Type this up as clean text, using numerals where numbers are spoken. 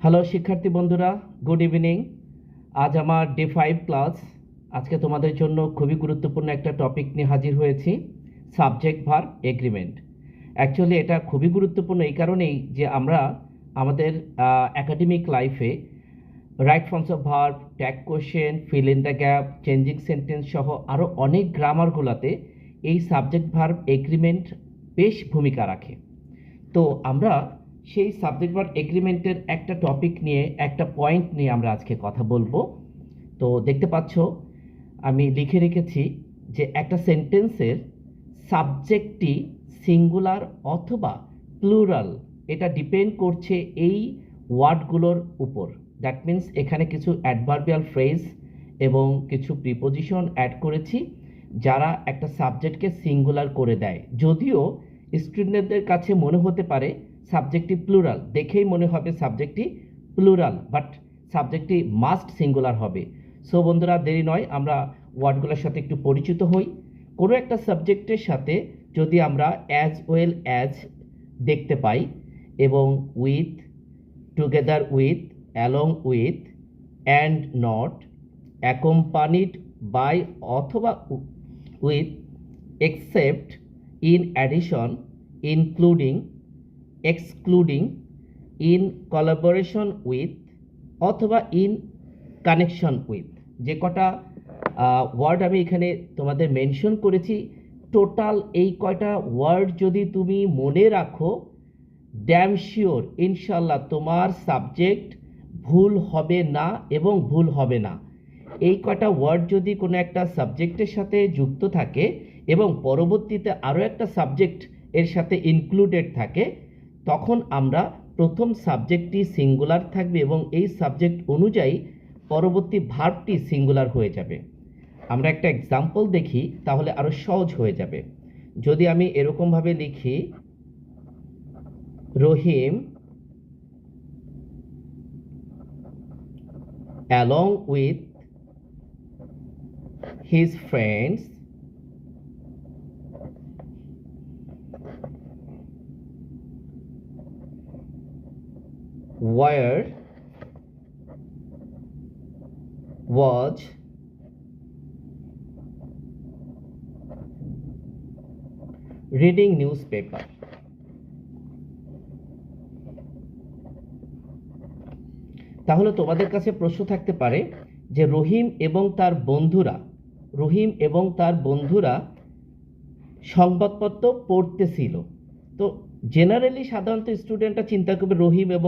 Hello শিক্ষার্থী বন্ধুরা, good evening. আজ আমার ডে 5 ক্লাস। আজকে তোমাদের জন্য খুবই গুরুত্বপূর্ণ একটা টপিক নিয়ে হাজির হয়েছি, সাবজেক্ট ভার্ব এগ্রিমেন্ট। অ্যাকচুয়ালি এটা খুবই গুরুত্বপূর্ণ এই কারণেই যে আমরা আমাদের একাডেমিক লাইফে right forms of verb, tag question, fill in the gap, changing sentence সহ আরও অনেক গ্রামারগুলোতে এই সাবজেক্ট ভার্ব এগ্রিমেন্ট বেশ ভূমিকা রাখে। তো আমরা সেই সাবজেক্ট ভার্ব এগ্রিমেন্টের একটা টপিক নিয়ে, একটা পয়েন্ট নিয়ে আমরা আজকে কথা বলবো। তো দেখতে পাচ্ছ আমি লিখে রেখেছি যে একটা সেন্টেন্সের সাবজেক্টটি সিঙ্গুলার অথবা প্লুরাল, এটা ডিপেন্ড করছে এই ওয়ার্ডগুলোর উপর। দ্যাট মিন্স এখানে কিছু অ্যাডভার্বিয়াল ফ্রেজ এবং কিছু প্রিপোজিশন অ্যাড করেছি যারা একটা সাবজেক্টকে সিঙ্গুলার করে দেয়। যদিও স্টুডেন্টদের কাছে মনে হতে পারে সাবজেক্টটি প্লুরাল, দেখেই মনে হবে সাবজেক্টটি প্লুরাল, বাট সাবজেক্টটি মাস্ট সিঙ্গুলার হবে। সো বন্ধুরা, দেরি নয়, আমরা ওয়ার্ডগুলোর সাথে একটু পরিচিত হই। কোনো একটা সাবজেক্টের সাথে যদি আমরা অ্যাজ ওয়েল অ্যাজ দেখতে পাই এবং with, together with, along with, and not, accompanied by অথবা with, except, in addition, including, excluding, in collaboration with অথবা ইন কানেকশন উইথ, যে কটা ওয়ার্ড আমি এখানে তোমাদের মেনশন করেছি, টোটাল এই কয়টা ওয়ার্ড যদি তুমি মনে রাখো, ড্যাম শিওর ইনশাল্লাহ তোমার সাবজেক্ট ভুল হবে না এবং ভুল হবে না। এই কয়টা ওয়ার্ড যদি কোনো একটা সাবজেক্টের সাথে যুক্ত থাকে এবং পরবর্তীতে আরও একটা সাবজেক্ট এর সাথে ইনক্লুডেড থাকে, তখন আমরা প্রথম সাবজেক্টটি সিঙ্গুলার থাকবে এবং এই সাবজেক্ট অনুযায়ী পরবর্তী ভার্বটি সিঙ্গুলার হয়ে যাবে। আমরা একটা এক্সাম্পল দেখি, তাহলে আরও সহজ হয়ে যাবে। যদি আমি এরকমভাবে লিখি, রহিম along with his friends was reading newspaper. তাহলে তোমাদের কাছে প্রশ্ন থাকতে পারে যে রহিম এবং তার বন্ধুরা সংবাদপত্র পড়তেছিল। তো জেনারেলি সাধারণত স্টুডেন্টরা চিন্তা করবে রহিম এবং